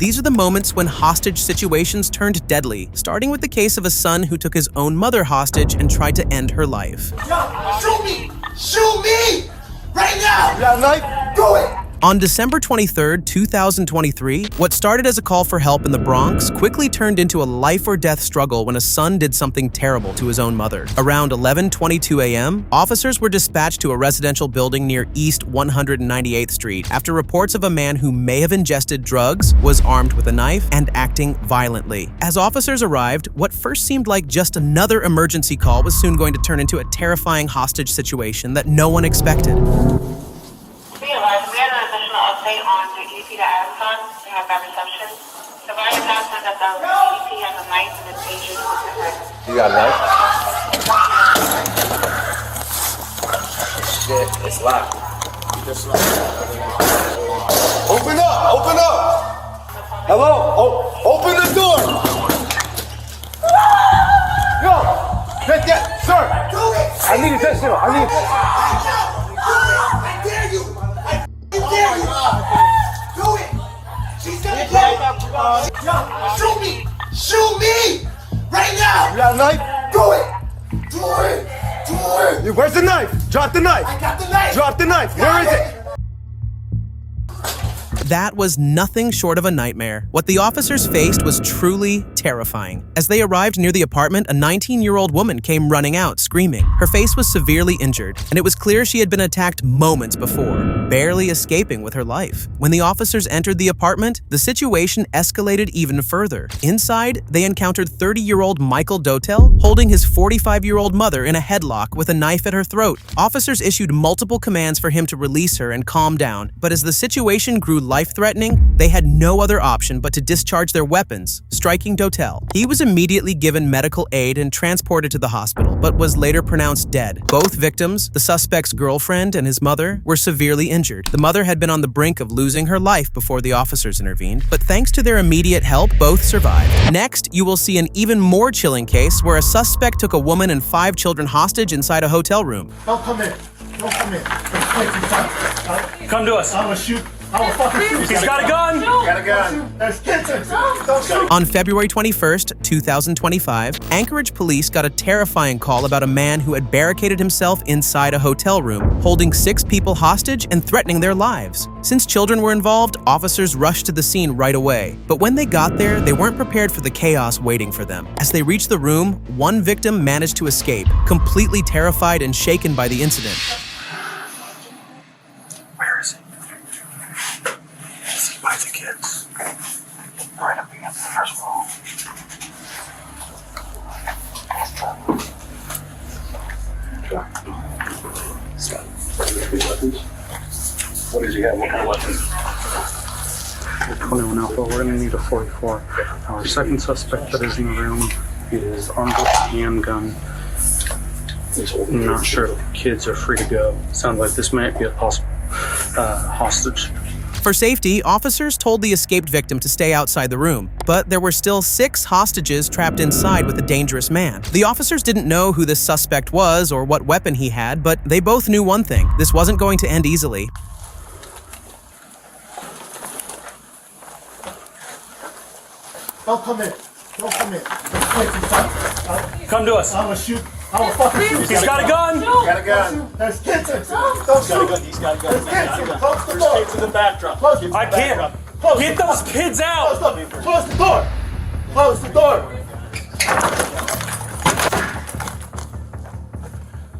These are the moments when hostage situations turned deadly, starting with the case of a son who took his own mother hostage and tried to end her life. Yo, shoot me! Shoot me! Right now! You got a knife? Do it! On December 23, 2023, what started as a call for help in the Bronx quickly turned into a life-or-death struggle when a son did something terrible to his own mother. Around 11:22 a.m., officers were dispatched to a residential building near East 198th Street after reports of a man who may have ingested drugs, was armed with a knife, and acting violently. As officers arrived, what first seemed like just another emergency call was soon going to turn into a terrifying hostage situation that no one expected. We had an additional update on the EDP to Akron. We have that reception. The body announcement that the EDP has a knife and it's dangerous to protect. You got a knife? Shit, it's locked. Open up! Open up! Hello? Open the door! Yo! Get that! Sir! Do it! I need attention! I need I dare you! I dare you! Do it! She's gonna go! Yo, shoot me! Shoot me! Right now! You got a knife? Do it! Do it! Do it! Where's the knife? Drop the knife! I got the knife! Drop the knife! Where is it? That was nothing short of a nightmare. What the officers faced was truly terrifying. As they arrived near the apartment, a 19-year-old woman came running out, screaming. Her face was severely injured, and it was clear she had been attacked moments before, barely escaping with her life. When the officers entered the apartment, the situation escalated even further. Inside, they encountered 30-year-old Michael Dotel holding his 45-year-old mother in a headlock with a knife at her throat. Officers issued multiple commands for him to release her and calm down, but as the situation grew life-threatening, they had no other option but to discharge their weapons, striking Dotel. He was immediately given medical aid and transported to the hospital, but was later pronounced dead. Both victims, the suspect's girlfriend and his mother, were severely injured. The mother had been on the brink of losing her life before the officers intervened, but thanks to their immediate help, both survived. Next, you will see an even more chilling case where a suspect took a woman and 5 children hostage inside a hotel room. Don't come in. Don't come in. Come to us. I'm gonna shoot. I'm gonna fucking shoot. He's got a gun. Got a gun. There's kids in. Don't shoot. On February 21st, 2025, Anchorage police got a terrifying call about a man who had barricaded himself inside a hotel room, holding 6 people hostage and threatening their lives. Since children were involved, officers rushed to the scene right away. But when they got there, they weren't prepared for the chaos waiting for them. As they reached the room, one victim managed to escape, completely terrified and shaken by the incident. Where is he? Is he by the kids? Right up against the first wall. What does he have? What kind of weapons? 21 Alpha, we're going to need a 44. Our second suspect that is in the room is armed with a handgun. I'm not sure if the kids are free to go. Sounds like this might be a possible hostage. For safety, officers told the escaped victim to stay outside the room, but there were still 6 hostages trapped inside with a dangerous man. The officers didn't know who this suspect was or what weapon he had, but they both knew one thing: this wasn't going to end easily. Don't come in. Don't come in. There's kids inside. Come to us. I'm gonna shoot. I'm gonna fucking shoot. He's got a gun. Got a gun. There's kids in. Don't shoot. He's got a gun. There's kids in. Close the door. Kids in the backdrop. Close the I can't. Close Get the those kids out. Close the door. Close the door.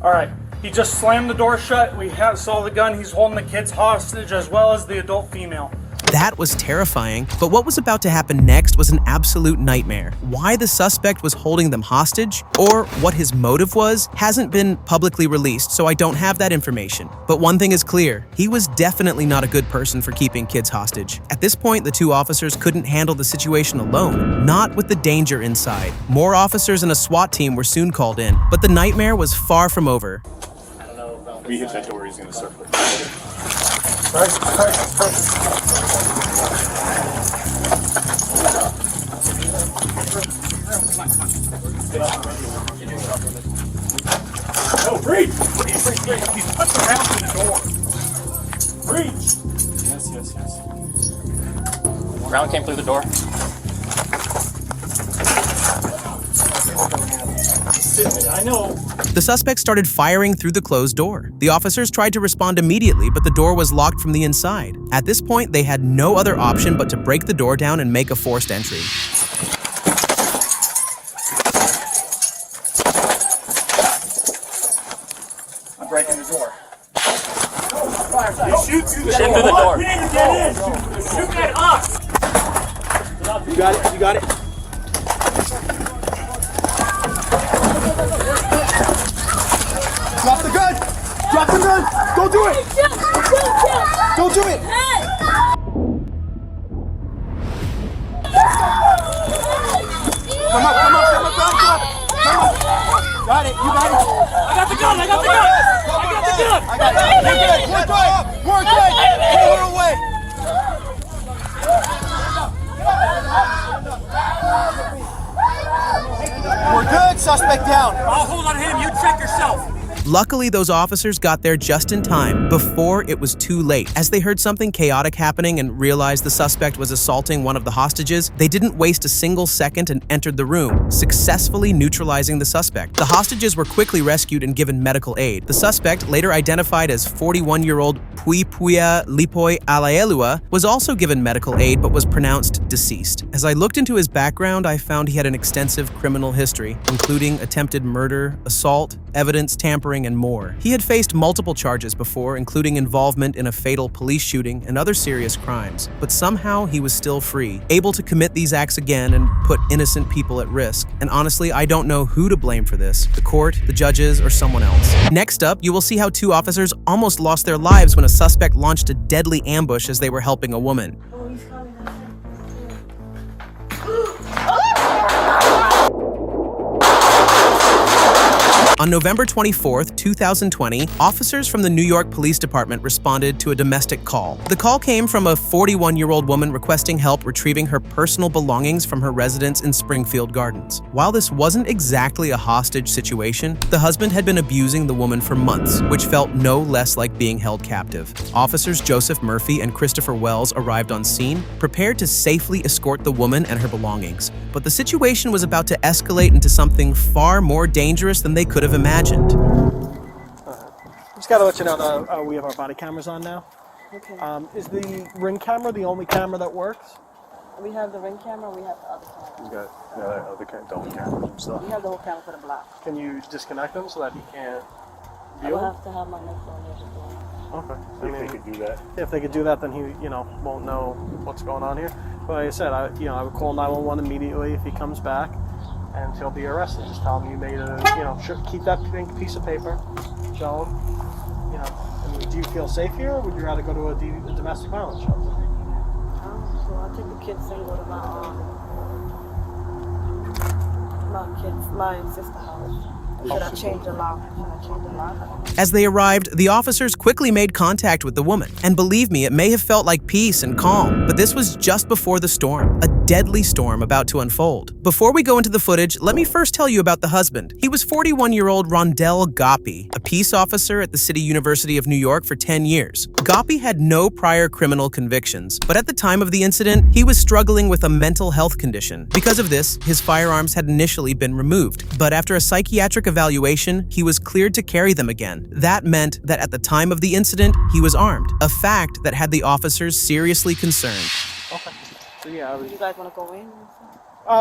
All right. He just slammed the door shut. We saw the gun. He's holding the kids hostage as well as the adult female. That was terrifying, but what was about to happen next was an absolute nightmare. Why the suspect was holding them hostage, or what his motive was, hasn't been publicly released, so I don't have that information. But one thing is clear: he was definitely not a good person for keeping kids hostage. At this point, the 2 officers couldn't handle the situation alone, not with the danger inside. More officers and a SWAT team were soon called in, but the nightmare was far from over. We hit that door, he's gonna circle. No, breathe. He's put the round in the door. Breathe. Yes. Round came through the door. I know. The suspect started firing through the closed door. The officers tried to respond immediately, but the door was locked from the inside. At this point, they had no other option but to break the door down and make a forced entry. I'm breaking the door. Shoot through the door. We need to get in. Shoot at us. You got it. You got it. Drop the gun. Drop the gun. Don't do it. Don't do it. Come on. Got it. You got it. I got the gun. I got the gun. I got it. We're good. We're good. Pull her away. We're good. Suspect down. I'll hold on him. You check yourself. Luckily, those officers got there just in time, before it was too late. As they heard something chaotic happening and realized the suspect was assaulting one of the hostages, they didn't waste a single second and entered the room, successfully neutralizing the suspect. The hostages were quickly rescued and given medical aid. The suspect, later identified as 41-year-old Puipuia Lipoi Alaelua, was also given medical aid but was pronounced deceased. As I looked into his background, I found he had an extensive criminal history, including attempted murder, assault, evidence tampering, and more. He had faced multiple charges before, including involvement in a fatal police shooting and other serious crimes, but somehow he was still free, able to commit these acts again and put innocent people at risk. And honestly, I don't know who to blame for this, the court, the judges, or someone else. Next up, you will see how two officers almost lost their lives when a suspect launched a deadly ambush as they were helping a woman. On November 24, 2020, officers from the New York Police Department responded to a domestic call. The call came from a 41-year-old woman requesting help retrieving her personal belongings from her residence in Springfield Gardens. While this wasn't exactly a hostage situation, the husband had been abusing the woman for months, which felt no less like being held captive. Officers Joseph Murphy and Christopher Wells arrived on scene, prepared to safely escort the woman and her belongings. But the situation was about to escalate into something far more dangerous than they could have imagined. Just gotta let you know that we have our body cameras on now. Okay. Is the Ring camera the only camera that works? We have the Ring camera, we have the other camera. He's got the other cameras himself. We have the whole camera for the block. Can you disconnect them so that he can't I view will them? have to have my next phone there. Okay. If they could do that. If they could do that, then he, won't know what's going on here. But like I said, I would call 911 immediately if he comes back, and he'll be arrested. Just tell him you made a, keep that pink piece of paper, show him, I mean, do you feel safe here, or would you rather go to a domestic violence shelter? So I'll take the kids and go to my sister's house. Should I change the lock? As they arrived, the officers quickly made contact with the woman. And believe me, it may have felt like peace and calm, but this was just before the storm, a deadly storm about to unfold. Before we go into the footage, let me first tell you about the husband. He was 41-year-old Rondell Gopi, a peace officer at the City University of New York for 10 years. Gopi had no prior criminal convictions, but at the time of the incident, he was struggling with a mental health condition. Because of this, his firearms had initially been removed, but after a psychiatric evaluation, he was cleared to carry them again. That meant that at the time of the incident, he was armed, a fact that had the officers seriously concerned. Okay. So yeah, You guys want to go in?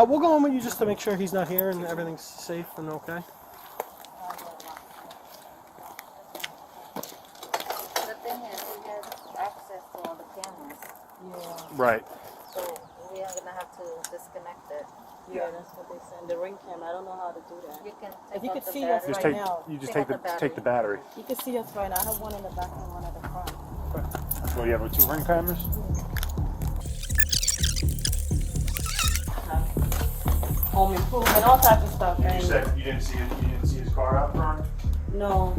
we'll go in with you just to make sure he's not here and everything's safe and okay. The thing is, we have access to all the cameras, Yeah. Right. so we are gonna have to disconnect it. Yeah, that's what they said. The Ring camera, I don't know how to do that. You can If take you out could the see us battery. Just right take. now. You just Take take out the the take the battery. You can see us right now. I have one in the back and one at the front. So you have 2 Ring cameras. Home improvement, all types of stuff. And you didn't see his car out front. no.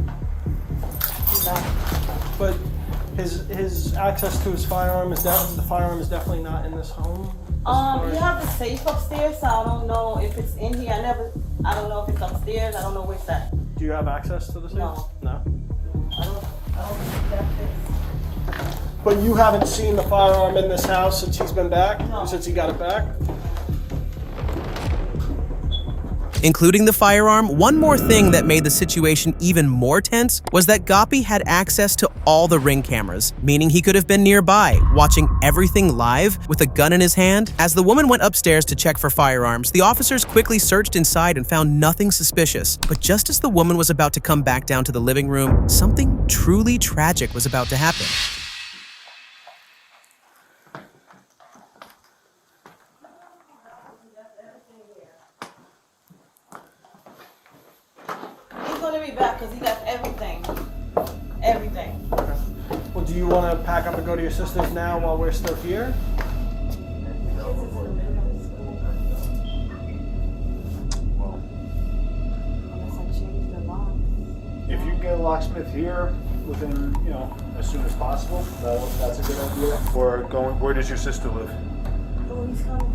No. But his access to his firearm is the firearm is definitely not in this home. We have the safe upstairs, so I don't know if it's in here. I don't know if it's upstairs. I don't know where it's at. Do you have access to the safe? No. No. I don't think that fits. But you haven't seen the firearm in this house since he's been back? No. Since he got it back? Including the firearm, one more thing that made the situation even more tense was that Gopi had access to all the ring cameras, meaning he could have been nearby, watching everything live with a gun in his hand. As the woman went upstairs to check for firearms, the officers quickly searched inside and found nothing suspicious. But just as the woman was about to come back down to the living room, something truly tragic was about to happen. He's gonna be back because he got everything. Everything. Well, do you want to pack up and go to your sister's now while we're still here? If you can get a locksmith here within, as soon as possible, that's a good idea. Or where does your sister live? Oh, he's coming.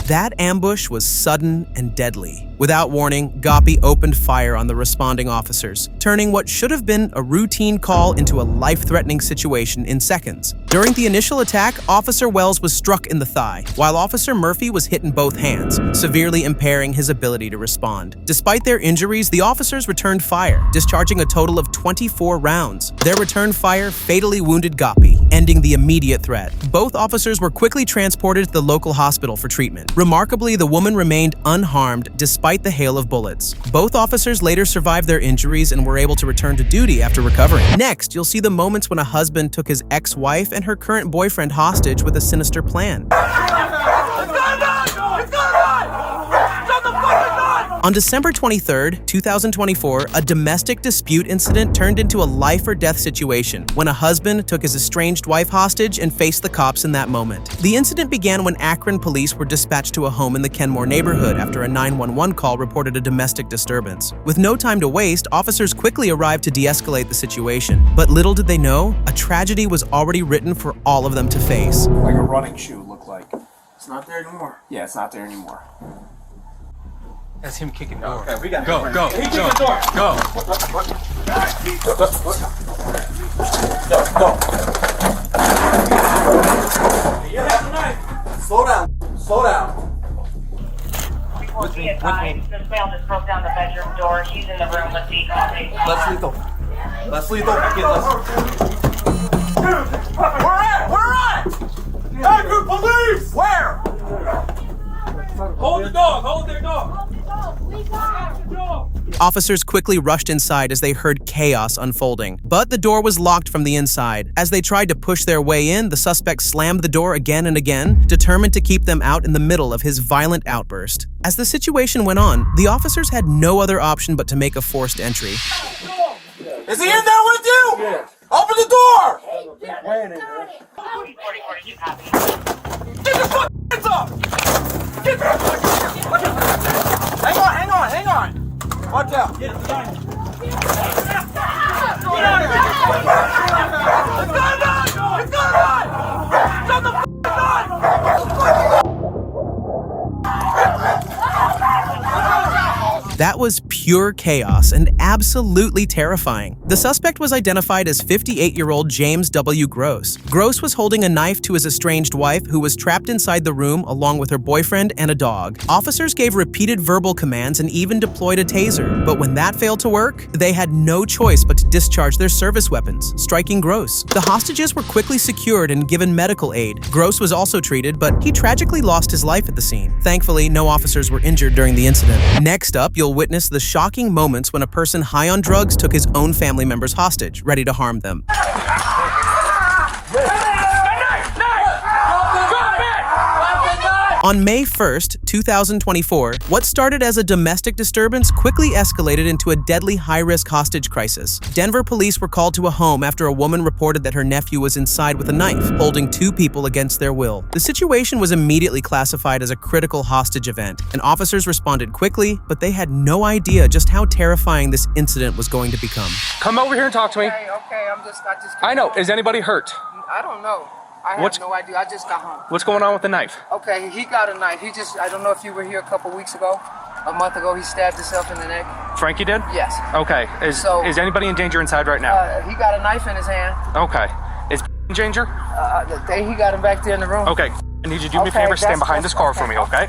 That ambush was sudden and deadly. Without warning, Gopi opened fire on the responding officers, turning what should have been a routine call into a life-threatening situation in seconds. During the initial attack, Officer Wells was struck in the thigh, while Officer Murphy was hit in both hands, severely impairing his ability to respond. Despite their injuries, the officers returned fire, discharging a total of 24 rounds. Their return fire fatally wounded Gopi, ending the immediate threat. Both officers were quickly transported to the local hospital for treatment. Remarkably, the woman remained unharmed despite the hail of bullets. Both officers later survived their injuries and were able to return to duty after recovering. Next, you'll see the moments when a husband took his ex-wife and her current boyfriend hostage with a sinister plan. On December 23, 2024, a domestic dispute incident turned into a life-or-death situation when a husband took his estranged wife hostage and faced the cops in that moment. The incident began when Akron police were dispatched to a home in the Kenmore neighborhood after a 911 call reported a domestic disturbance. With no time to waste, officers quickly arrived to de-escalate the situation. But little did they know, a tragedy was already written for all of them to face. Like a running shoe looked like. It's not there anymore. Yeah, it's not there anymore. That's him kicking the door. Okay, we got Go. He kicked the door. Go. You have the knife. Slow down. Slow down. With me. This male just broke down the bedroom door. He's in the room with the Let's lethal. Let's lethal. Get let's. Where at? Akron police! Where? Hold the dog! Hold their dog! Officers quickly rushed inside as they heard chaos unfolding, but the door was locked from the inside. As they tried to push their way in, the suspect slammed the door again and again, determined to keep them out in the middle of his violent outburst. As the situation went on, the officers had no other option but to make a forced entry. Is he in there with you? Yeah. Open the door! Get Get the fuck hands up! Get the Hang on. Watch out. It's going on! Shut the fuck up! That was pure chaos and absolutely terrifying. The suspect was identified as 58-year-old James W. Gross. Gross was holding a knife to his estranged wife, who was trapped inside the room along with her boyfriend and a dog. Officers gave repeated verbal commands and even deployed a taser, but when that failed to work, they had no choice but to discharge their service weapons, striking Gross. The hostages were quickly secured and given medical aid. Gross was also treated, but he tragically lost his life at the scene. Thankfully, no officers were injured during the incident. Next up, you'll witness the shocking moments when a person high on drugs took his own family members hostage, ready to harm them. On May 1st, 2024, what started as a domestic disturbance quickly escalated into a deadly high-risk hostage crisis. Denver police were called to a home after a woman reported that her nephew was inside with a knife, holding two people against their will. The situation was immediately classified as a critical hostage event, and officers responded quickly, but they had no idea just how terrifying this incident was going to become. Come over here and talk to me. Okay, I just I know. Is anybody hurt? I don't know. I have no idea. I just got home. What's going on with the knife? Okay, he got a knife. I don't know if you were here a couple weeks ago. A month ago, he stabbed himself in the neck. Frankie did? Yes. Okay. Is anybody in danger inside right now? He got a knife in his hand. Okay. Is in danger? The day he got him back there in the room. Okay. I need you to do me a favor. Stand behind this car for me, okay?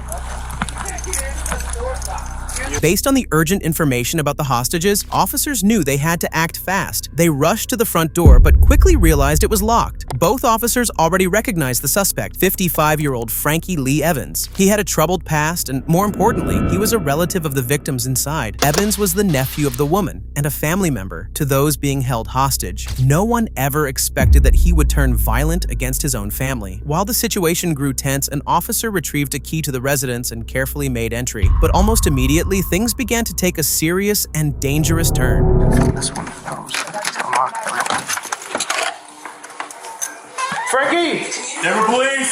Based on the urgent information about the hostages, officers knew they had to act fast. They rushed to the front door, but quickly realized it was locked. Both officers already recognized the suspect, 55-year-old Frankie Lee Evans. He had a troubled past, and more importantly, he was a relative of the victims inside. Evans was the nephew of the woman and a family member to those being held hostage. No one ever expected that he would turn violent against his own family. While the situation grew tense, an officer retrieved a key to the residence and carefully made entry. But almost immediately, things began to take a serious and dangerous turn. This one goes. Frankie! Never police!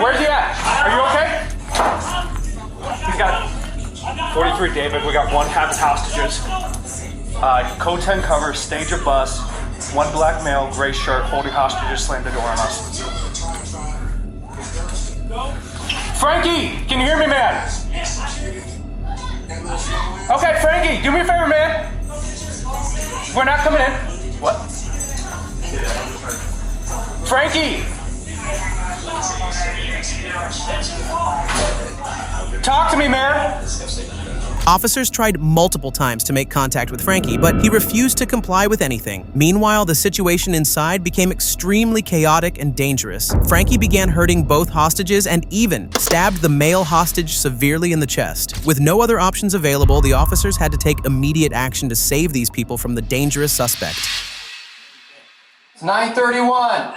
Where's he at? Are you okay? He's got 43, David. We got one half hostages. Code 10 cover, stage a bus. One black male, gray shirt, holding hostages, slammed the door on us. Frankie! Can you hear me, man? Okay, Frankie, do me a favor, man. We're not coming in. What? Frankie! Talk to me, man. Officers tried multiple times to make contact with Frankie, but he refused to comply with anything. Meanwhile, the situation inside became extremely chaotic and dangerous. Frankie began hurting both hostages and even stabbed the male hostage severely in the chest. With no other options available, the officers had to take immediate action to save these people from the dangerous suspect. It's 9:31.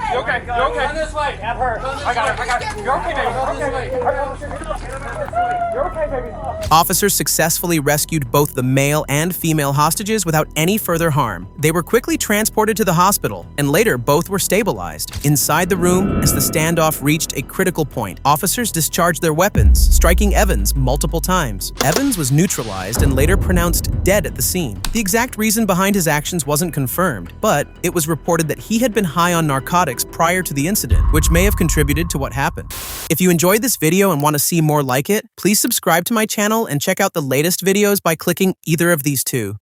You okay? Run this way. Have her. I got her. You're okay, baby. You're okay, baby. Officers successfully rescued both the male and female hostages without any further harm. They were quickly transported to the hospital, and later both were stabilized. Inside the room, as the standoff reached a critical point, officers discharged their weapons, striking Evans multiple times. Evans was neutralized and later pronounced dead at the scene. The exact reason behind his actions wasn't confirmed, but it was reported that he had been high on narcotics prior to the incident, which may have contributed to what happened. If you enjoyed this video and want to see more like it, please subscribe to my channel and check out the latest videos by clicking either of these two.